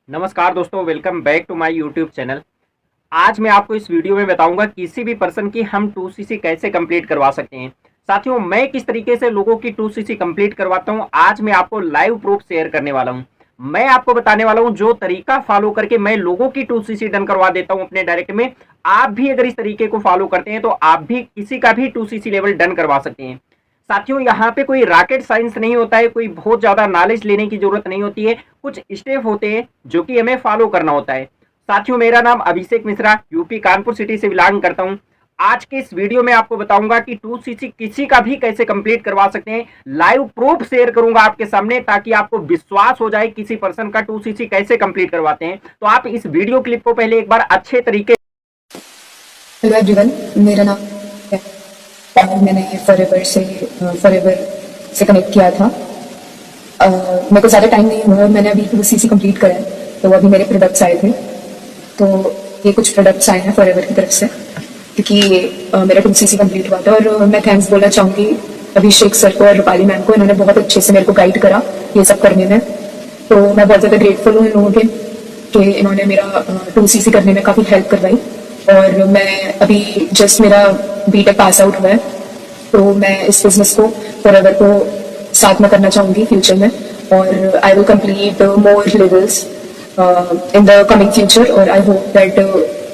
नमस्कार दोस्तों, welcome back to my YouTube channel. आज मैं आपको इस वीडियो में बताऊंगा किसी भी पर्सन की हम 2cc कैसे कंप्लीट करवा सकते हैं। साथियों, मैं किस तरीके से लोगों की 2cc कंप्लीट करवाता हूं, आज मैं आपको लाइव प्रूफ शेयर करने वाला हूं। मैं आपको बताने वाला हूं जो तरीका फॉलो करके मैं लोगों की 2cc डन करवा देता हूं अपने डायरेक्ट में। आप भी अगर इस तरीके को फॉलो करते हैं तो आप भी किसी का भी 2cc लेवल डन करवा सकते हैं। साथियों, यहाँ पे कोई रॉकेट साइंस नहीं होता है, कोई बहुत ज्यादा नॉलेज लेने की जरूरत नहीं होती है। कुछ स्टेप होते हैं जो कि हमें फॉलो करना होता है। साथियों, मेरा नाम अभिषेक मिश्रा, यूपी कानपुर सिटी से बिलोंग करता हूं। आज के इस वीडियो में आपको बताऊंगा कि 2cc किसी का भी कैसे कंप्लीट करवा सकते हैं। लाइव प्रूफ शेयर करूंगा आपके सामने ताकि आपको विश्वास हो जाए किसी पर्सन का 2cc कैसे कंप्लीट करवाते हैं। तो आप इस वीडियो क्लिप को पहले एक बार अच्छे तरीके। हेलो एवरीवन, मेरा नाम है और मैंने फॉरएवर से कनेक्ट किया था। मेरे को ज़्यादा टाइम नहीं हुआ और मैंने अभी 2cc कंप्लीट करा है। तो अभी मेरे प्रोडक्ट्स आए थे, तो ये कुछ प्रोडक्ट्स आए हैं फॉरएवर की तरफ से, क्योंकि मेरा 2cc कंप्लीट हुआ था। और मैं थैंक्स बोलना चाहूँगी अभिषेक सर को और रूपाली मैम को। इन्होंने बहुत अच्छे से मेरे को गाइड करा ये सब करने में। तो मैं बहुत ज़्यादा ग्रेटफुल हूँ इन लोगों के कि इन्होंने मेरा 2cc करने में काफ़ी हेल्प करवाई। और मैं अभी जस्ट मेरा बीटेक पास आउट हुआ है, तो मैं इस बिजनेस को फॉरएवर को साथ में करना चाहूँगी फ्यूचर में। और I will complete more levels in the coming future. और I hope that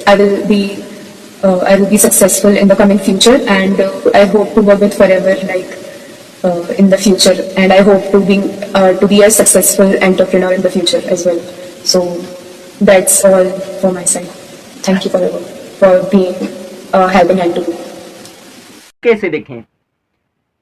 I will be successful in the coming future, and I hope to work with forever in the future, and I hope to be a successful entrepreneur in the future as well. So that's all from my side. Thank you for being helping hand to me. कैसे देखें,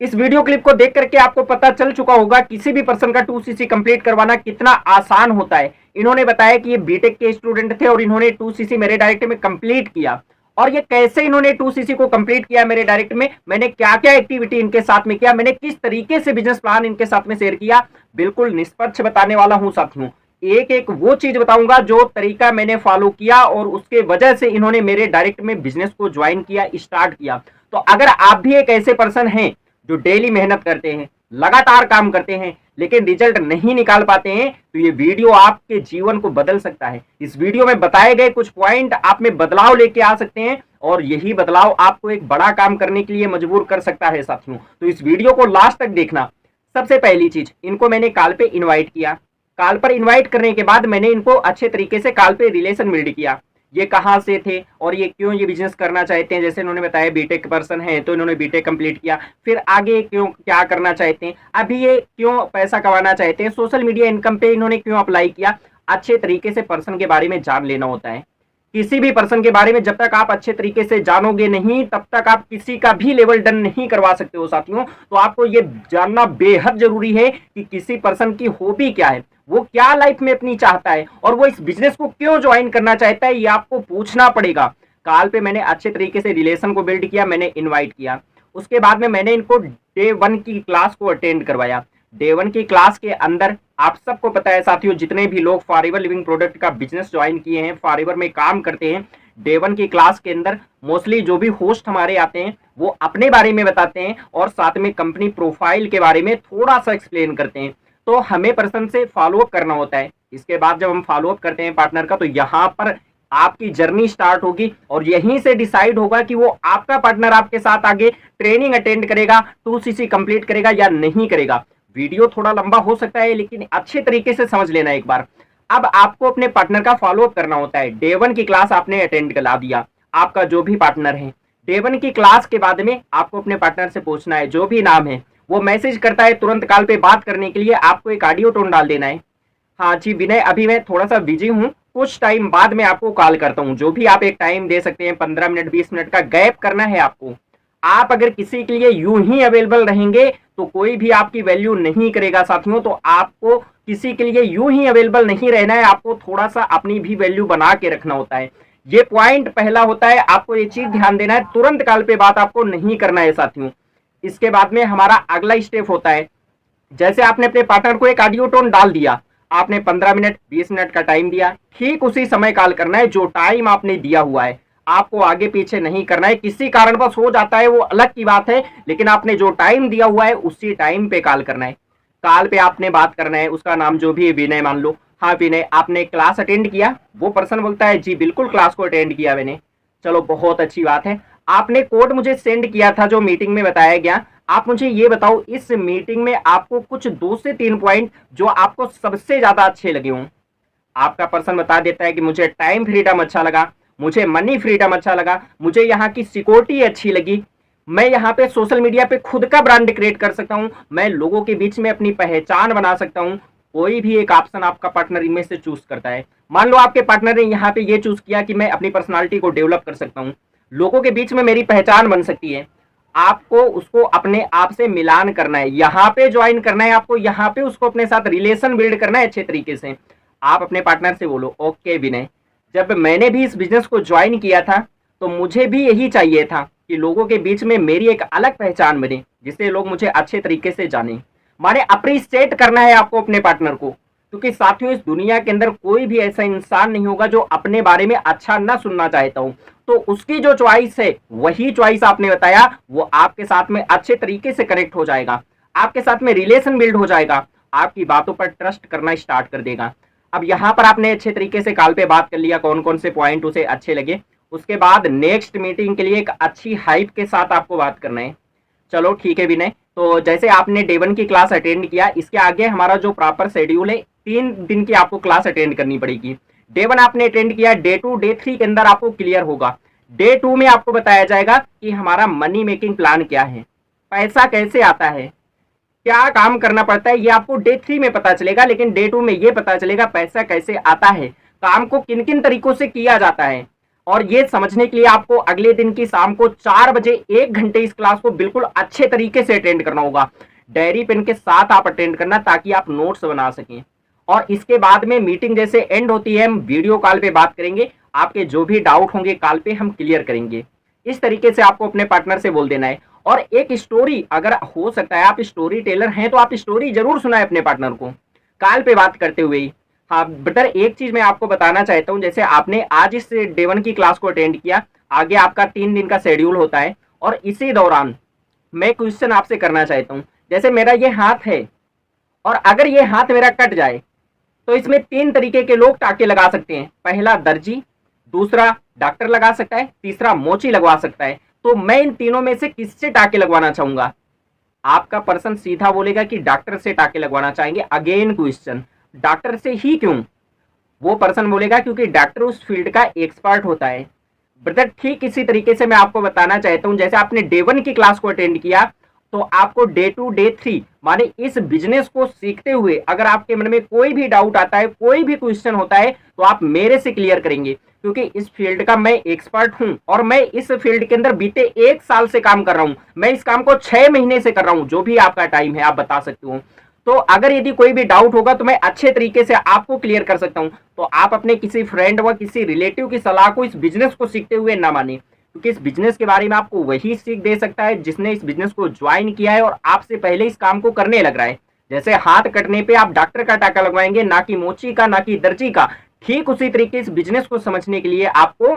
इस video clip को देख करके आपको पता चल चुका होगा किसी भी पर्सन का 2cc कंप्लीट करवाना कितना आसान होता है। इन्होंने बताया कि ये बीटेक के स्टूडेंट थे और इन्होंने 2cc मेरे डायरेक्ट में कंप्लीट किया। और ये कैसे इन्होंने 2cc को कंप्लीट किया मेरे डायरेक्ट में, मैंने क्या क्या एक्टिविटी इनके साथ में किया, मैंने किस तरीके से बिजनेस प्लान इनके साथ में शेयर किया, बिल्कुल निष्पक्ष बताने वाला हूं साथियों। एक एक वो चीज बताऊंगा जो तरीका मैंने फॉलो किया और उसके वजह से इन्होंने मेरे डायरेक्ट में बिजनेस को ज्वाइन किया, स्टार्ट किया। तो अगर आप भी एक ऐसे पर्सन हैं जो डेली मेहनत करते हैं, लगातार काम करते हैं, लेकिन रिजल्ट नहीं निकाल पाते हैं, तो ये वीडियो आपके जीवन को बदल सकता है। इस वीडियो में बताए गए कुछ पॉइंट आप में बदलाव लेके आ सकते हैं और यही बदलाव आपको एक बड़ा काम करने के लिए मजबूर कर सकता है साथियों। तो इस वीडियो को लास्ट तक देखना। सबसे पहली चीज, इनको मैंने कॉल पे इन्वाइट किया। कॉल पर इन्वाइट करने के बाद मैंने इनको अच्छे तरीके से कॉल पे रिलेशन बिल्ड किया। ये कहाँ से थे और ये क्यों ये बिजनेस करना चाहते हैं। जैसे इन्होंने बताया बीटेक पर्सन है तो इन्होंने बीटेक कंप्लीट किया, फिर आगे क्यों क्या करना चाहते हैं, अभी ये क्यों पैसा कमाना चाहते हैं, सोशल मीडिया इनकम पे इन्होंने क्यों अप्लाई किया। अच्छे तरीके से पर्सन के बारे में जान लेना होता है। किसी भी पर्सन के बारे में जब तक आप अच्छे तरीके से जानोगे नहीं, तब तक आप किसी का भी लेवल डन नहीं करवा सकते हो साथियों। तो आपको ये जानना बेहद जरूरी है कि किसी पर्सन की हॉबी क्या है, वो क्या लाइफ में अपनी चाहता है और वो इस बिजनेस को क्यों ज्वाइन करना चाहता है, ये आपको पूछना पड़ेगा। कॉल पे मैंने अच्छे तरीके से रिलेशन को बिल्ड किया, मैंने इनवाइट किया। उसके बाद में मैंने इनको डे 1 की क्लास को अटेंड करवाया। डे 1 की क्लास के अंदर आप सबको पता है साथियों, जितने भी लोग फॉरएवर लिविंग प्रोडक्ट का बिजनेस ज्वाइन किए हैं, फॉरएवर में काम करते हैं, डे 1 की क्लास के अंदर मोस्टली जो भी होस्ट हमारे आते हैं वो अपने बारे में बताते हैं और साथ में कंपनी प्रोफाइल के बारे में थोड़ा सा एक्सप्लेन करते हैं। तो हमें पर्सन से फॉलोअप करना होता है। इसके बाद जब हम फॉलोअप करते हैं पार्टनर का, तो यहाँ पर आपकी जर्नी स्टार्ट होगी और यहीं से डिसाइड होगा कि वो आपका पार्टनर आपके साथ आगे ट्रेनिंग अटेंड करेगा, 2cc कंप्लीट करेगा या नहीं करेगा। वीडियो थोड़ा लंबा हो सकता है लेकिन अच्छे तरीके से समझ लेना एक बार। अब आपको अपने पार्टनर का फॉलोअप करना होता है। डे 1 की क्लास आपने अटेंड करा दिया, आपका जो भी पार्टनर है, डे 1 की क्लास के बाद में आपको अपने पार्टनर से पूछना है, जो भी नाम है वो मैसेज करता है तुरंत कॉल पे बात करने के लिए, आपको एक ऑडियो टोन डाल देना है। हाँ जी विनय, अभी मैं थोड़ा सा बिजी हूँ, कुछ टाइम बाद में आपको कॉल करता हूँ। जो भी आप एक टाइम दे सकते हैं, 15 मिनट 20 मिनट का गैप करना है आपको। आप अगर किसी के लिए यूं ही अवेलेबल रहेंगे तो कोई भी आपकी वैल्यू नहीं करेगा साथियों। तो आपको किसी के लिए यूं ही अवेलेबल नहीं रहना है, आपको थोड़ा सा अपनी भी वैल्यू बना के रखना होता है। ये पॉइंट पहला होता है, आपको ये चीज ध्यान देना है, तुरंत कॉल पे बात आपको नहीं करना है साथियों। इसके बाद में हमारा अगला स्टेप होता है, जैसे आपने अपने पार्टनर को एक ऑडियो टोन डाल दिया, आपने 15 मिनट 20 मिनट का टाइम दिया, ठीक उसी समय कॉल करना है जो टाइम आपने दिया हुआ है। आपको आगे पीछे नहीं करना है। किसी कारणवश हो जाता है वो अलग की बात है, लेकिन आपने जो टाइम दिया हुआ है उसी टाइम पे कॉल करना है। कॉल पे आपने बात करना है, उसका नाम जो भी है विनय मान लो, हाँ विनय, आपने क्लास अटेंड किया? वो पर्सन बोलता है जी बिल्कुल क्लास को अटेंड किया मैंने। चलो बहुत अच्छी बात है। आपने कोड मुझे सेंड किया था जो मीटिंग में बताया गया, आप मुझे ये बताओ इस मीटिंग में आपको कुछ 2 से 3 पॉइंट जो आपको सबसे ज्यादा अच्छे लगे हों। आपका पर्सन बता देता है कि मुझे टाइम फ्रीडम अच्छा लगा, मुझे मनी फ्रीडम अच्छा लगा, मुझे यहाँ की सिक्योरिटी अच्छी लगी, मैं यहाँ पे सोशल मीडिया पे खुद का ब्रांड क्रिएट कर सकता हूँ, मैं लोगों के बीच में अपनी पहचान बना सकता हूँ। कोई भी एक ऑप्शन आपका पार्टनर इनमें से चूज करता है। मान लो आपके पार्टनर ने यहाँ पे ये चूज किया कि मैं अपनी पर्सनालिटी को डेवलप कर सकता हूँ, लोगों के बीच में मेरी पहचान बन सकती है। आपको उसको अपने आप से मिलान करना है, यहाँ पे ज्वाइन करना है आपको, यहाँ पे उसको अपने साथ रिलेशन बिल्ड करना है अच्छे तरीके से। आप अपने पार्टनर से बोलो ओके विनय, जब मैंने भी इस बिजनेस को ज्वाइन किया था तो मुझे भी यही चाहिए था कि लोगों के बीच में मेरी एक अलग पहचान बने, जिससे लोग मुझे अच्छे तरीके से जाने। माने अप्रिशिएट करना है आपको अपने पार्टनर को, क्योंकि साथियों इस दुनिया के अंदर कोई भी ऐसा इंसान नहीं होगा जो अपने बारे में अच्छा ना सुनना चाहता हो। तो उसकी जो चॉइस है वही चॉइस आपने बताया, वो आपके साथ में अच्छे तरीके से कनेक्ट हो जाएगा, आपके साथ में रिलेशन बिल्ड हो जाएगा, आपकी बातों पर ट्रस्ट करना स्टार्ट कर देगा। अब यहाँ पर आपने अच्छे तरीके से कॉल पे बात कर लिया कौन कौन से पॉइंट उसे अच्छे लगे। उसके बाद नेक्स्ट मीटिंग के लिए एक अच्छी हाइप के साथ आपको बात करना है। चलो ठीक है विनय, तो जैसे आपने डे 1 की क्लास अटेंड किया, इसके आगे हमारा जो प्रॉपर शेड्यूल है 3 दिन की आपको क्लास अटेंड करनी पड़ेगी। डे 1 आपने अटेंड किया, डे 2 डे 3 के अंदर आपको क्लियर होगा। डे 2 में आपको बताया जाएगा कि हमारा मनी मेकिंग प्लान क्या है, पैसा कैसे आता है, क्या काम करना पड़ता है, ये आपको डे 3 में पता चलेगा। लेकिन डे 2 में ये पता चलेगा पैसा कैसे आता है, काम को किन किन तरीकों से किया जाता है। और ये समझने के लिए आपको अगले दिन की शाम को 4 बजे 1 घंटे इस क्लास को बिल्कुल अच्छे तरीके से अटेंड करना होगा। डायरी पेन के साथ आप अटेंड करना ताकि आप नोट्स बना सकें। और इसके बाद में मीटिंग जैसे एंड होती है हम वीडियो कॉल पे बात करेंगे, आपके जो भी डाउट होंगे कॉल पे हम क्लियर करेंगे। इस तरीके से आपको अपने पार्टनर से बोल देना है। और एक स्टोरी, अगर हो सकता है आप स्टोरी टेलर हैं तो आप स्टोरी जरूर सुनाए अपने पार्टनर को कॉल पे बात करते हुए ही। हाँ ब्रदर, एक चीज मैं आपको बताना चाहता हूँ, जैसे आपने आज इस डे 1 की क्लास को अटेंड किया, आगे आपका 3 दिन का शेड्यूल होता है और इसी दौरान मैं क्वेश्चन आपसे करना चाहता हूँ। जैसे मेरा ये हाथ है और अगर ये हाथ मेरा कट जाए तो इसमें 3 तरीके के लोग टाके लगा सकते हैं। पहला दर्जी, दूसरा डॉक्टर लगा सकता है, तीसरा मोची लगवा सकता है। तो मैं इन तीनों में से किससे टाके लगवाना चाहूंगा? आपका पर्सन सीधा बोलेगा कि डॉक्टर से टाके लगवाना चाहेंगे। अगेन क्वेश्चन, डॉक्टर से ही क्यों? वो पर्सन बोलेगा क्योंकि डॉक्टर उस फील्ड का एक्सपर्ट होता है। ब्रदर ठीक इसी तरीके से मैं आपको बताना चाहता हूं, जैसे आपने डे 1 की क्लास को अटेंड किया तो आपको डे 2 डे 3 माने इस बिजनेस को सीखते हुए अगर आपके मन में कोई भी डाउट आता है, कोई भी क्वेश्चन होता है तो आप मेरे से क्लियर करेंगे, क्योंकि इस फील्ड का मैं एक्सपर्ट हूं और मैं इस फील्ड के अंदर बीते 1 साल से काम कर रहा हूं। मैं इस काम को 6 महीने से कर रहा हूं। जो भी आपका टाइम है आप बता सकते हो। तो अगर यदि कोई भी डाउट होगा तो मैं अच्छे तरीके से आपको क्लियर कर सकता हूं। तो आप अपने किसी फ्रेंड व किसी रिलेटिव की सलाह को इस बिजनेस को सीखते हुए ना माने, क्योंकि इस बिजनेस के बारे में आपको वही सीख दे सकता है जिसने इस बिजनेस को ज्वाइन किया है और आपसे पहले इस काम को करने लग रहा है। जैसे हाथ कटने पे आप डॉक्टर का टाका लगवाएंगे, ना कि मोची का, ना कि दर्जी का, ठीक उसी तरीके इस बिजनेस को समझने के लिए आपको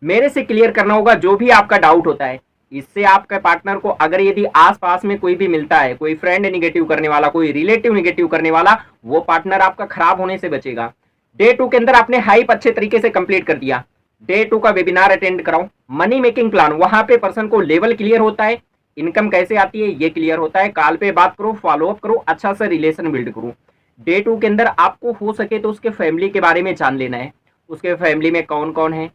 मेरे से क्लियर करना होगा जो भी आपका डाउट होता है। इससे आपके पार्टनर को अगर यदि आसपास में कोई भी मिलता है, कोई फ्रेंड निगेटिव करने वाला, कोई रिलेटिव निगेटिव करने वाला, वो पार्टनर आपका खराब होने से बचेगा। डे 2 के अंदर आपने हाइप अच्छे तरीके से कंप्लीट कर दिया। डे 2 का वेबिनार अटेंड कराओ, मनी मेकिंग प्लान, वहां पे पर्सन को लेवल क्लियर होता है, इनकम कैसे आती है ये क्लियर होता है। कॉल पे बात करो, फॉलो अप करो, अच्छा सा रिलेशन बिल्ड करो। डे 2 के अंदर आपको हो सके तो उसके फैमिली के बारे में जान लेना है। उसके फैमिली में कौन कौन है,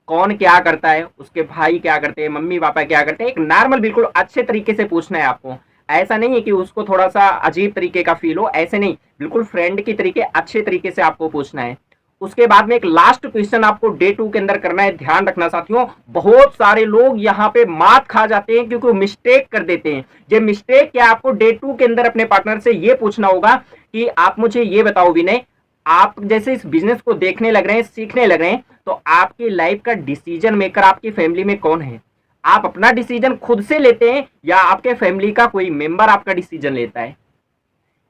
कौन क्या करता है, उसके भाई क्या करते हैं, मम्मी पापा क्या करते हैं, एक नॉर्मल बिल्कुल अच्छे तरीके से पूछना है आपको। ऐसा नहीं है कि उसको थोड़ा सा अजीब तरीके का फील हो, ऐसे नहीं, बिल्कुल फ्रेंड की तरीके अच्छे तरीके से आपको पूछना है। उसके बाद में एक लास्ट क्वेश्चन आपको डे 2 के अंदर करना है। ध्यान रखना साथियों, बहुत सारे लोग यहाँ पे मात खा जाते हैं क्योंकि वो मिस्टेक कर देते हैं। ये मिस्टेक क्या, आपको डे 2 के अंदर अपने पार्टनर से ये पूछना होगा कि आप मुझे ये बताओ विनय, आप जैसे इस बिजनेस को देखने लग रहे हैं, सीखने लग रहे हैं, तो आपकी लाइफ का डिसीजन मेकर आपकी फैमिली में कौन है? आप अपना डिसीजन खुद से लेते हैं या आपके फैमिली का कोई मेंबर आपका डिसीजन लेता है?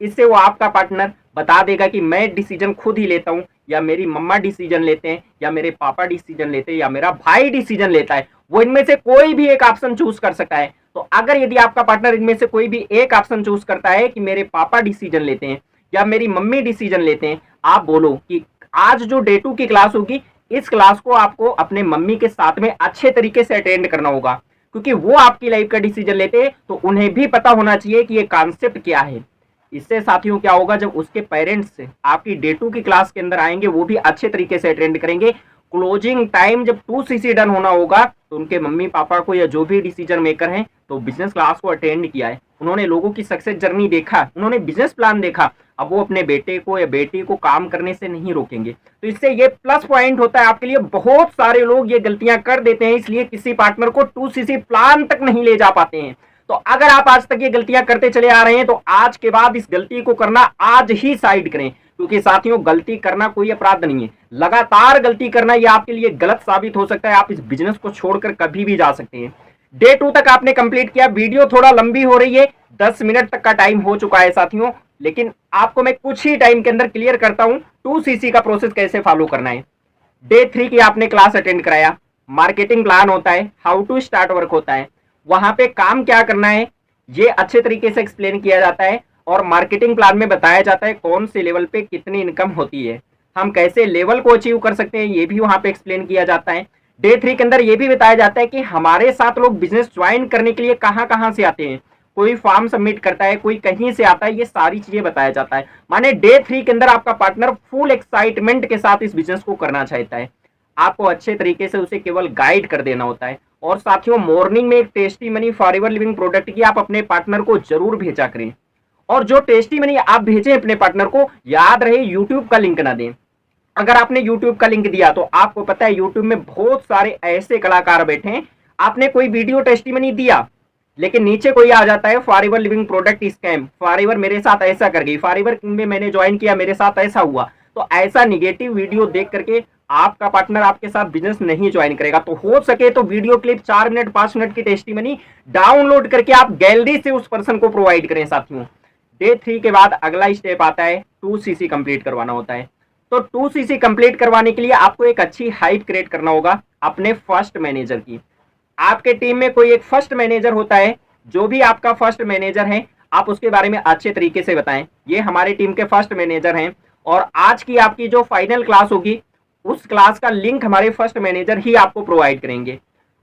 इससे वो आपका पार्टनर बता देगा कि मैं डिसीजन खुद ही लेता हूं, या मेरी मम्मा डिसीजन लेते हैं, या मेरे पापा डिसीजन लेते हैं, या मेरा भाई डिसीजन लेता है। वो इनमें से कोई भी एक ऑप्शन चूज कर सकता है। तो अगर यदि आपका पार्टनर इनमें से कोई भी एक ऑप्शन चूज करता है कि मेरे पापा डिसीजन लेते हैं या मेरी मम्मी डिसीजन लेते हैं, आप बोलो कि आज जो डे 2 की क्लास होगी, इस क्लास को आपको अपने मम्मी के साथ में अच्छे तरीके से अटेंड करना होगा, क्योंकि वो आपकी लाइफ का डिसीजन लेते हैं, तो उन्हें भी पता होना चाहिए कि ये कॉन्सेप्ट क्या है। इससे साथियों क्या होगा, जब उसके पेरेंट्स आपकी डे 2 की क्लास के अंदर आएंगे, वो भी अच्छे तरीके से अटेंड करेंगे। क्लोजिंग टाइम जब 2cc डन होना होगा, तो उनके मम्मी पापा को या जो भी डिसीजन मेकर हैं, तो बिजनेस क्लास को अटेंड किया है, उन्होंने लोगों की सक्सेस जर्नी देखा, उन्होंने बिजनेस प्लान देखा, अब वो अपने बेटे को या बेटी को काम करने से नहीं रोकेंगे। तो इससे ये प्लस पॉइंट होता है आपके लिए। बहुत सारे लोग ये गलतियां कर देते हैं, इसलिए किसी पार्टनर को 2cc प्लान तक नहीं ले जा पाते हैं। तो अगर आप आज तक ये गलतियां करते चले आ रहे हैं, तो आज के बाद इस गलती को करना आज ही साइड करें, क्योंकि साथियों गलती करना कोई अपराध नहीं है, लगातार गलती करना ये आपके लिए गलत साबित हो सकता है। आप इस बिजनेस को छोड़कर कभी भी जा सकते हैं। डे 2 तक आपने कंप्लीट किया। वीडियो थोड़ा लंबी हो रही है, 10 मिनट तक का टाइम हो चुका है साथियों, लेकिन आपको मैं कुछ ही टाइम के अंदर क्लियर करता हूं 2cc का प्रोसेस कैसे फॉलो करना है। डे 3 की आपने क्लास अटेंड कराया, मार्केटिंग प्लान होता है, हाउ टू स्टार्ट वर्क होता है, वहां पे काम क्या करना है ये अच्छे तरीके से एक्सप्लेन किया जाता है, और मार्केटिंग प्लान में बताया जाता है कौन से लेवल पे कितनी इनकम होती है, हम कैसे लेवल को अचीव कर सकते हैं, ये भी वहां पे एक्सप्लेन किया जाता है। डे 3 के अंदर ये भी बताया जाता है कि हमारे साथ लोग बिजनेस ज्वाइन करने के लिए कहां कहां से आते हैं, कोई फॉर्म सबमिट करता है, कोई कहीं से आता है, ये सारी चीजें बताया जाता है। माने डे 3 के अंदर आपका पार्टनर फुल एक्साइटमेंट के साथ इस बिजनेस को करना चाहता है, आपको अच्छे तरीके से उसे केवल गाइड कर देना होता है। और साथियों मॉर्निंग में एक tasty money forever living product की आप अपने पार्टनर को जरूर भेजा करें, और जो टेस्टी मनी आप भेजें अपने पार्टनर को, याद रहे यूट्यूब का लिंक ना दें। अगर आपने यूट्यूब का लिंक दिया तो आपको पता है यूट्यूब में बहुत सारे ऐसे कलाकार बैठे हैं, आपने कोई वीडियो टेस्टी मनी दिया, लेकिन नीचे कोई आ जाता है forever living product scam, forever मेरे साथ ऐसा कर गई, फॉरएवर में मैंने ज्वाइन किया मेरे साथ ऐसा हुआ। तो ऐसा निगेटिव वीडियो देख करके आपका पार्टनर आपके साथ बिजनेस नहीं ज्वाइन करेगा। तो हो सके तो वीडियो क्लिप 4 मिनट 5 मिनट की टेस्टी मनी डाउनलोड करके आप गैलरी से उस पर्सन को प्रोवाइड करें। साथियों डे 3 के बाद अगला स्टेप आता है 2cc कंप्लीट करवाना होता है। तो 2cc कंप्लीट करवाने के लिए आपको एक अच्छी हाइप क्रिएट करना होगा अपने फर्स्ट मैनेजर की। आपके टीम में कोई एक फर्स्ट मैनेजर होता है, जो भी आपका फर्स्ट मैनेजर है आप उसके बारे में अच्छे तरीके से बताएं, ये हमारे टीम के फर्स्ट मैनेजर हैं, और आज की आपकी जो फाइनल क्लास होगी उस क्लास का लिंक हमारे फर्स्ट मैनेजर ही आपको प्रोवाइड करेंगे।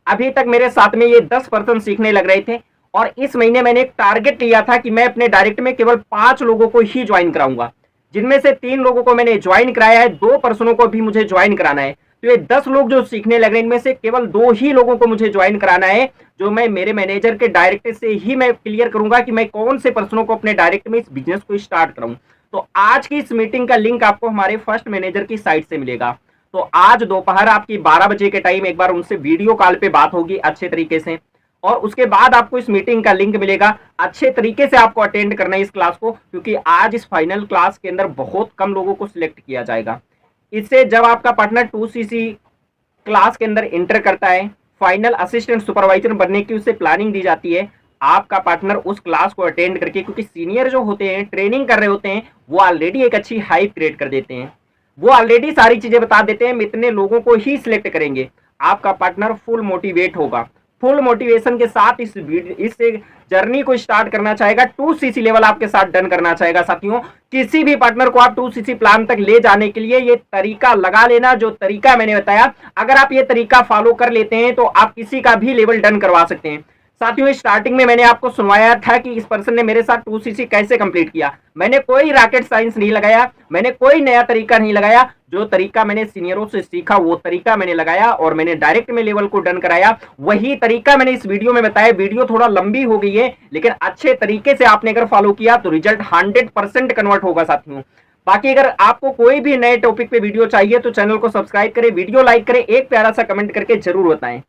अभी तक मेरे साथ में ये 10% सीखने लग रहे थे, और इस महीने मैंने एक टारगेट लिया था कि मैं अपने डायरेक्ट में केवल 5 लोगों को ही ज्वाइन कराऊंगा, जिनमें से 3 लोगों को मैंने ज्वाइन कराया है, 2 पर्सनों को भी मुझे ज्वाइन कराना है। तो ये 10 लोग जो सीखने लग रहे हैं, इनमें से केवल 2 ही लोगों को मुझे ज्वाइन कराना है, जो मैं मेरे मैनेजर के डायरेक्ट से ही मैं क्लियर करूंगा कि मैं कौन से पर्सनों को अपने डायरेक्ट में इस बिजनेस को स्टार्ट कराऊं। तो आज की इस मीटिंग का लिंक आपको हमारे फर्स्ट मैनेजर की साइट से मिलेगा। तो आज दोपहर आपकी 12 बजे के टाइम एक बार उनसे वीडियो कॉल पे बात होगी अच्छे तरीके से, और उसके बाद आपको इस मीटिंग का लिंक मिलेगा। अच्छे तरीके से आपको अटेंड करना है इस क्लास को, क्योंकि आज इस फाइनल क्लास के अंदर बहुत कम लोगों को सिलेक्ट किया जाएगा। इससे जब आपका पार्टनर 2cc क्लास के अंदर इंटर करता है, फाइनल असिस्टेंट सुपरवाइजर बनने की उसे प्लानिंग दी जाती है, आपका पार्टनर उस क्लास को अटेंड करके, क्योंकि सीनियर जो होते हैं ट्रेनिंग कर रहे होते हैं, वो ऑलरेडी एक अच्छी हाइप क्रिएट कर देते हैं, वो ऑलरेडी सारी चीजें बता देते हैं, इतने लोगों को ही सिलेक्ट करेंगे। आपका पार्टनर फुल मोटिवेट होगा, फुल मोटिवेशन के साथ इस जर्नी को स्टार्ट करना चाहेगा, 2cc लेवल आपके साथ डन करना चाहेगा। साथियों किसी भी पार्टनर को आप 2cc प्लान तक ले जाने के लिए ये तरीका लगा लेना, जो तरीका मैंने बताया, अगर आप ये तरीका फॉलो कर लेते हैं तो आप किसी का भी लेवल डन करवा सकते हैं। साथियों स्टार्टिंग में मैंने आपको सुनवाया था कि इस पर्सन ने मेरे साथ 2cc कैसे कंप्लीट किया। मैंने कोई रॉकेट साइंस नहीं लगाया, मैंने कोई नया तरीका नहीं लगाया, जो तरीका मैंने सीनियरों से सीखा वो तरीका मैंने लगाया, और मैंने डायरेक्ट में लेवल को डन कराया। वही तरीका मैंने इस वीडियो में बताया। वीडियो थोड़ा लंबी हो गई है, लेकिन अच्छे तरीके से आपने अगर फॉलो किया तो रिजल्ट 100% कन्वर्ट होगा। साथियों बाकी अगर आपको कोई भी नए टॉपिक पे वीडियो चाहिए तो चैनल को सब्सक्राइब करें, वीडियो लाइक करें, एक प्यारा सा कमेंट करके जरूर बताएं।